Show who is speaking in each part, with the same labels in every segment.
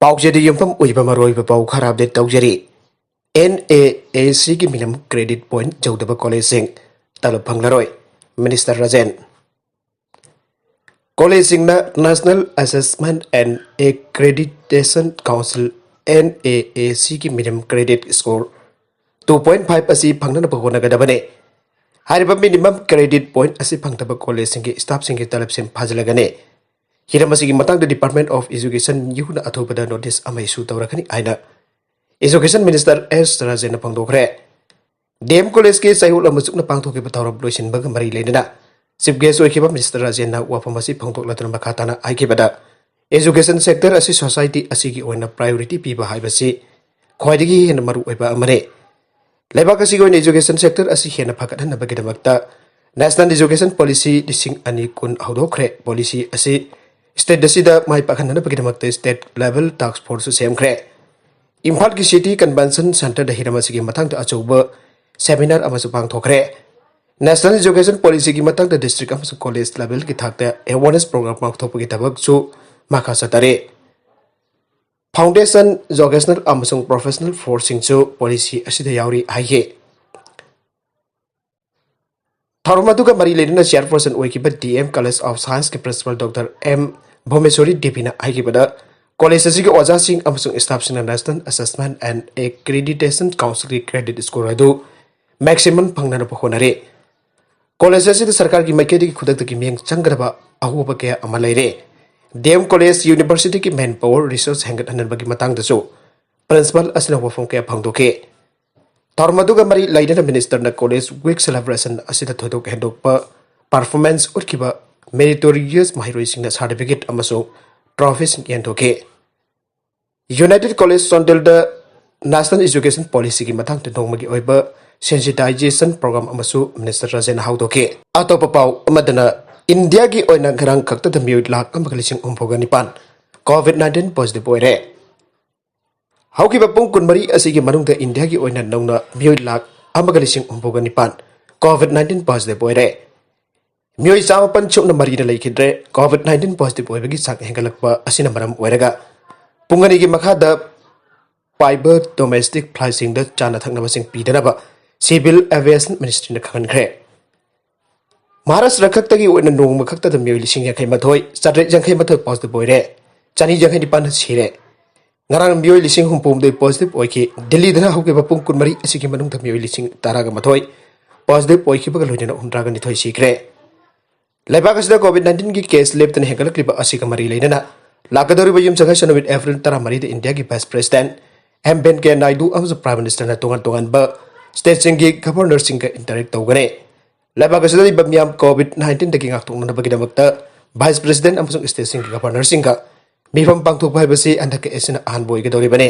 Speaker 1: Paujadi Yumpam Oiba Moreh Pau Kharab de Taujari NAAC ki minimum credit point Jodaba College Sing Talo Panglaroi Minister Rajen Khulsingda National Assessment and Accreditation Council NAAC ki minimum credit score 2.5 asi Pangnana Pagonagadabane Hariba minimum credit point asi Pangtaba College Singi staff Singi Talapsim Pazalagane Hiramasi matang the Department of Education Yuna Athopada notice Amaisu Taurakani Aina Education Minister S. Rajen Pangdokre DM College ke Sayul Amasuk na Pangtoki Patarab Loisin Bagamari Lena Sip Guest Oiba Minister Rajen na Wapamasi Pangtok Latan Bakatana Aikibada Education sector asi society asigi oina priority piba haibasi khwaidigi hena maru oiba amare Loiba kasi goin education sector asi hena phakathan na bagidamakta National Education Policy dising ani kun Henggatlakli policy asi state dasida mai pakhan na bagidamakta state level task force semkhre Imphal ki city convention center da hiramasi ki mathang ta achoba seminar amasu pangthokre National Education Policy ki matang da district amasu college level ki thakta awareness program pangthokpa ki tabak chu Makasatare Foundation Vocational Amasung Professional Forcing Chu Policy Asida Yauri Haye Tharumaduga Mari Ledina Chairperson Oikiba DM College of Science ki Principal Dr. M. Bhomeswari Depina Aikibada College Asigi Oja Singh Amasung Establishment National Assessment and Accreditation Council ki credit score adu maximum pangnana pohonare College Asida Sarkar ki maikedi ki khudak ki mieng changraba ahuba kaya amalaire DM College University ki Manpower Resource Henggatlakli bagi matang dasu Principal asina wafong kaya pangdoke Tharumaduga Mari Laidana Minister na College Week Celebration asida thodok hendok pa performance utkiba meritorious mahiroi singna certificate amasung trophy sing yendoke United College Sondel da National Education Policy ki matang tedongmagi oiba sensitization program amasu Minister Rajen haudoke atopa pau amadana India ki oina Ngarang khkatada Mioi Lakh khlising nipan COVID-19 positive oire Haukiba Pung kunmari asigi manungda India ki oina nauna Mioi Lakh khlising nipan COVID-19 positive oire Mioi Samapan chukna mari na laikidre COVID-19 positive oire gi sak Henggatlakpa asina maram oirega Pungani ki makhada Fiber Domestic Pricing da chana thaknaba sing pidanaba Civil Aviation Ministry na khkankre Maharashtra Khaktagi oina nongma khaktada Mioi Lising yakai mathoi Sadre jangkai mathoi positive oire Chani jangkai nipan sire Ngarang Mioi Lising humpumdoi positive oiki Delhi dana haukiba Pung kunmari asigi manungda Mioi Lising taraga mathoi positive oiki baga loidana hundraga nithoi sikre Loiba kasida COVID-19 ki case lab tana Henggatlakli asiga mari leinana Lakadoriba yum jangai sanawit April tara mari de India ki Vice President M. Venkaiah Naidu amsa Prime Minister na tongan ba state singi governor singa interact tawgane Loiba kasida di bamyam COVID-19 dagi ngaktung na bagidamakta Vice President amasung state singi governor singa mifam pangthok bhaibasi andaka esina ahanboi gadoribane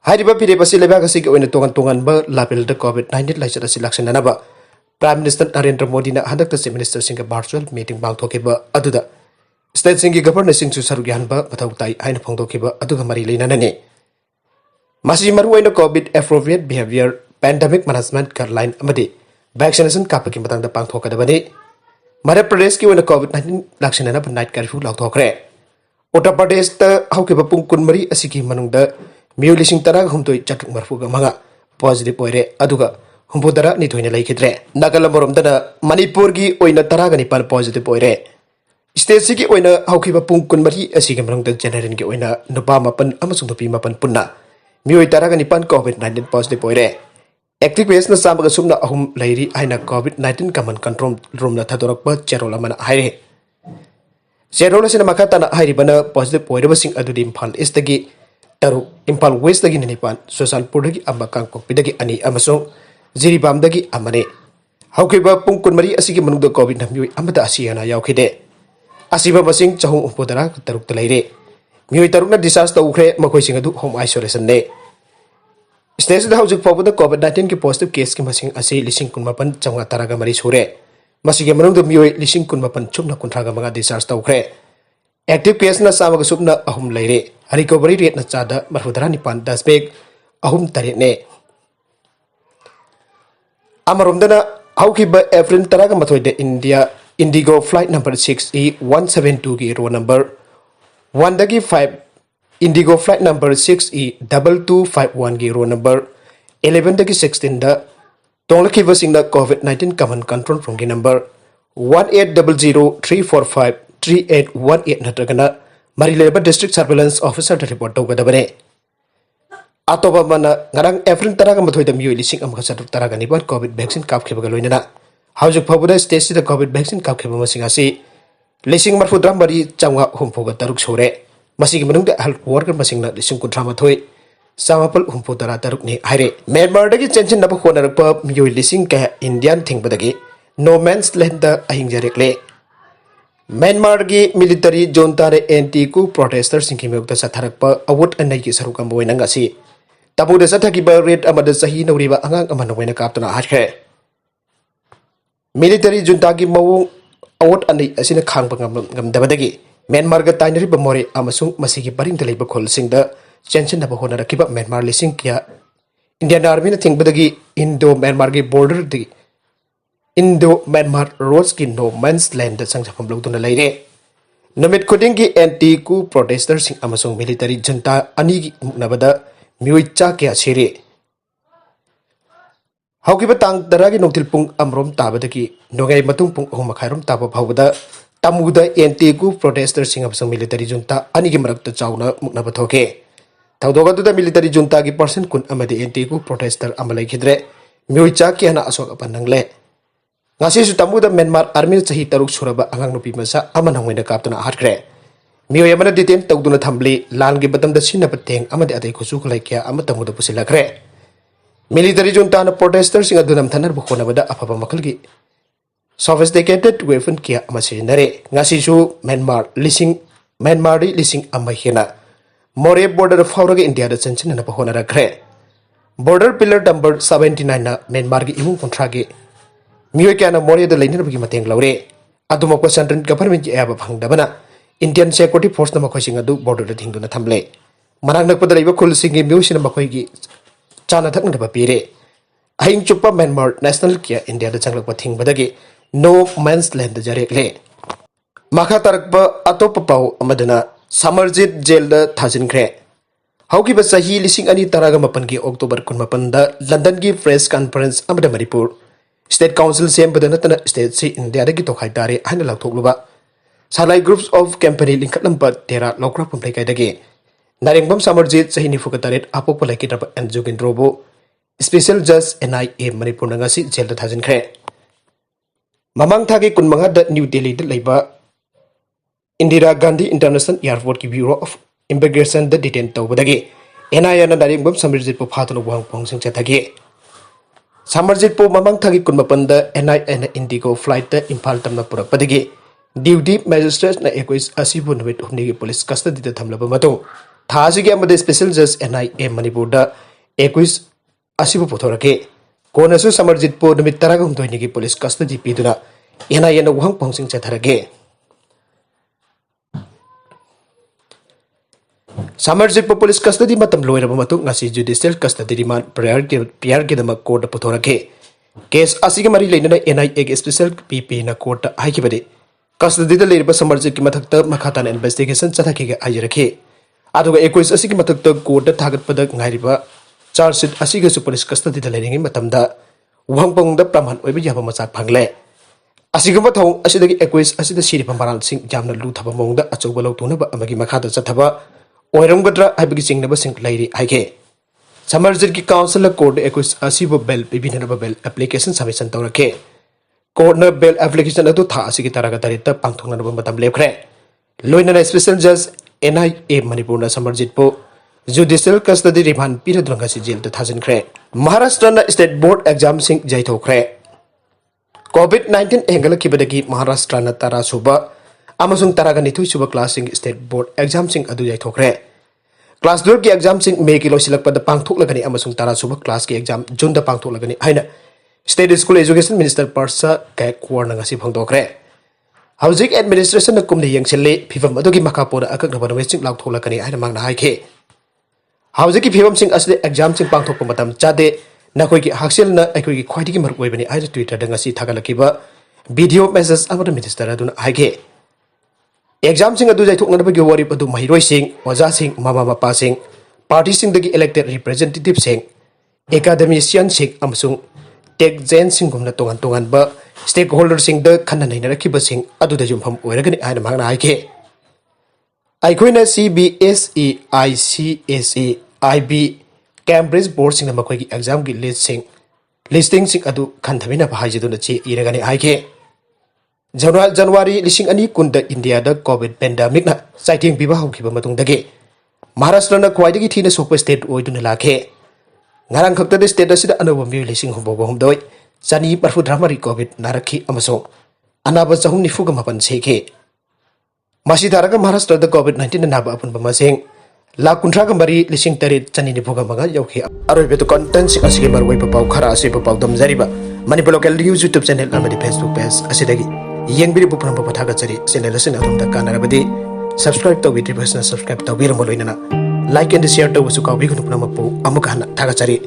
Speaker 1: Hariba pire pasi Loiba kasigi oina tongan ba lapel da COVID-19 laisara silaksan ba Prime Minister Narendra Modi na handakta Chief Minister singa virtual meeting pangthokiba aduda state singi governor sing su sarugyan ba mathau tai aina phangthokiba aduga mari leinanani Masi maru oina COVID appropriate behavior pandemic management guideline amadi vaccination kapaki matang da pangthokadabani Madhya Pradesh ki oina COVID-19 laksanana night curfew lauthokre Uttar Pradesh ta haukiba Pung kunmari asigi manungda Mioi Lising tara humtoi chatuk marfuga manga positive oire aduga humpudara nithoina laikidre Nagalamoromdana Manipur ki oina taraga nipan positive oire State sigi oina haukiba Pung kunmari asigi manungda generation ki oina nupa mapan amasung nupi mapan punna Mioi taraga nipan COVID-19 positive oire Active case na samaga sumna ahum lairi aina COVID-19 command control room na thadorakpa cherola mana haire cherola sina makata na hairi bana positive oire sing adudi Imphal East dagi taru Imphal West dagi nanipan Susalpur dagi amba Kangkok dagi ani amasung Jiribam dagi amane haukiba Pung kunmari asigi manungda COVID na Mioi amada asiyana yaukhide asiba masing chahung umpodara taruk talaire Mioi taruk na discharge tawkhre makhoi sing adu home isolation ne State da haujuk fawda COVID-19 ki positive case ki masing asi lising kunmapan changa taraga mari sure masige manungda Mioi lising kunmapan chumna kuntraga manga discharge tawkhre active case na samaga supna ahum leire recovery rate na chada marhudara nipan dasbek ahum tare ne Amaromdana haukiba April taraga mathoi de India Indigo flight number 6E172 ki row number 1 dagi 5 Indigo flight number 6E2251 gi row number 11 dagi 16 da tonglakibasingda COVID-19 common control from gi number 1800345318 natragana Marileba district surveillance officer da report tawgadabane atoba mana ngarang April taraga mathoi da Mioi Lising amka satuk taraga niban COVID vaccine kapkhibaga loinana haujuk phabuda state sida COVID vaccine kapkhiba masing asi Lising marfudram bari changwa humpuga taruk sore masigi manungda health worker masingna lising kuntra mathoi samapal humpu tara taruk ni haire Myanmar dagi Chensillkpa khonarakpa Mioi Lising ka Indian thingbadagi no man's land da ahingjarekle Myanmar gi military zone tare anti-coup protesters singki meyokta satharakpa awut anai gi sarukam boina ngasi Tamuda sathakiba red amada sahi nauriba angang amana boina kaptana hajkhre military junta gi mawung awut anai asina khangpa ngamdabadagi Myanmar ga tainariba Moreh amasung masigi paringda leiba khulsingda Chensillkpa honarakiba Myanmar Lising kya Indian Army na thingbadagi Indo-Myanmar gi border di Indo-Myanmar roads ki no man's land da sangjapam logduna leire namit khuding gi anti-coup protesters sing amasung military junta ani gi muknabada Mioi kya sire haukiba tang daragi noktil pung amrom tabadagi nogai matung pung homakhairom taba phawada Tamuda anti-coup protesters sing amasung military junta ani gi marakta chauna muknaba thoke Taudoga military junta gi person kun amadi anti-coup protester amalai khidre Mioi kya na asok apanangle ngasi su Tamuda Myanmar army chahi taruk suraba angang nupi masa amanangwena kaptana hajkhre Mioi amana detain tawduna thambli Lalgi batamda sinna pateng amadi Atei khtsu kya ama Tamuda pusillkkhre military junta na protesters sing adunam thanar bukhona bada afaba makalgi sophisticated weapon kya ama sijinnare ngasi su Myanmar Lising amahina Moreh border fauraga India da Chensillkpa honarakre border pillar number 79 na Myanmar gi imung kontra gi Mioi kya na Moreh da leinarbagi mateng laure adumako central government gi aba phangdabana Indian security force na makhosing adu border da thingduna thamle manang nakpada leiba khulsing gi Mioi sina makhoi gi chana thakna da pire ahing chuppa Myanmar national kya India da changlakpa thingbadagi no man's land da jarekle makha tarakpa atopa pau amadana Samarji Jail da thajinkhre hauki ba sahi lising ani taraga mapan gi October 18 da London gi press conference amada Manipur State Council sem badana tana state si India da gi tokhai tare haina lathokluba salai groups of company linkatlampa tera lokra pumplai kai dagi Narengbam Samarji sahi ni fukataret apok palai ki trap and jugin robo special judge NIA Manipur na ngasi jail da thajinkhre mamang thagi kunmanga da New Delhi da leiba Indira Gandhi International Airport ki Bureau of Immigration da detain tawbadagi NIA na Narengbam Samarji po phatano wang pong sing chathagi Samarji po mamang thagi kunmapan da NIA na Indigo flight da Imphal tamna purakpadagi duty magistrate na equis asibu numit humni gi police custody da thamlaba mato thasigi amade special judge NIA Manipur da equis asibu pothorake konasu Samarji po numit taraga humdoi gi police custody piduna NIA na wang pong sing chatharage Samarji po police custody matam loiraba matu ngasi judicial custody remand PR ki dama court puthorake case asigi mari leinana NIA ge special PP na court haikibade custody da leiraba Samarji ki mathakta makhatan investigation chathaki ge ajirake aduga equis asigi mathakta court da thagatpada ngairiba charge sheet asigi su police custody da leiringi matamda wangpong da praman oiba yaba machak phangle asiguma thong asidagi equis asida siri pamaral sing jamna lu thaba mongda achouba lawtuna ba amagi makhada chathaba oiramgadra aibagi singnaba sing lairi haike Samarji ki council court equis asibo bel bibinaba bel application submission tawrake court na bel application adu tha asigi taraga tarita pangthongna ba matam lepkhre loina special judge NIA Manipur na Samarji po judicial custody remand piradranga si jail da thajinkhre Maharashtra na state board exam sing Yeithokkhre COVID-19 Henggatlakli badagi Maharashtra na tara suba amasung taraga nithui suba class sing state board exam sing adu Yeithokkhre class 12 ki exam sing May ki losilakpada pangthoklagani amasung tara suba class ki exam June da pangthoklagani haina State School Education Minister Parsa Gaikwar na ngasi phangdokre Housing Administration na kumni yangchelle phibam adugi makapora akaknaba weching laktholakani haina mangna haike Housing ki phibam sing asde exam sing pangthokpa matam chade nakhoi ki haksel na akoi ki khwaiti ki maruk oibani ai Twitter da ngasi thagalakiba video message amada minister aduna haike exam सिंह अदु जायथोकनबगी वारिप अदु महिरोय सिंह ओजा सिंह मामा मपा सिंह पार्टी सिंह दगी इलेक्टेड रिप्रेजेंटेटिव सिंह एकेडमिशियन सिंह अमसुंग टेक्जेन सिंह गुमना तोंगन तोंगन ब स्टेक होल्डर सिंह द खन्ना नैनरखिब सिंह अदु द जुमफम ओइरगनि आयना मांगना हाइके आइखोइना CBSE ICSE IB Cambridge board सिंह मखोइगी एग्जाम की लिस्टिंग सिंह अदु खन्थमिना भाइजदुना चे इरगनि हाइके जनवरी 2020 इंडिया द कोविड पेंडेमिक ना साइटिंग पिबा हौखिबा मतुंगदगे महाराष्ट्र ना ख्वाइदगी थीना सोकपा state ओइदुना Lakhe ngarang khaktada state asida anaba Mioi Lising homdoi chani parfu dramari covid narakhi amaso anaba chahum ni fuga mapan seke masi daraga Maharashtra da covid 19 naba apun bamaseng Lakh kuntra ga mari lising tarit chani ni fuga maga yauki aroi betu content sing asige marwai papau khara ase papau dam jariba Manipur local news YouTube channel amadi Facebook page asidagi yengbiri bu pram pathaga chari channel asina adumda kanarabadi subscribe to video person subscribe to biramo loinana like and share to su kawi gunu pram pu amukana thaga chari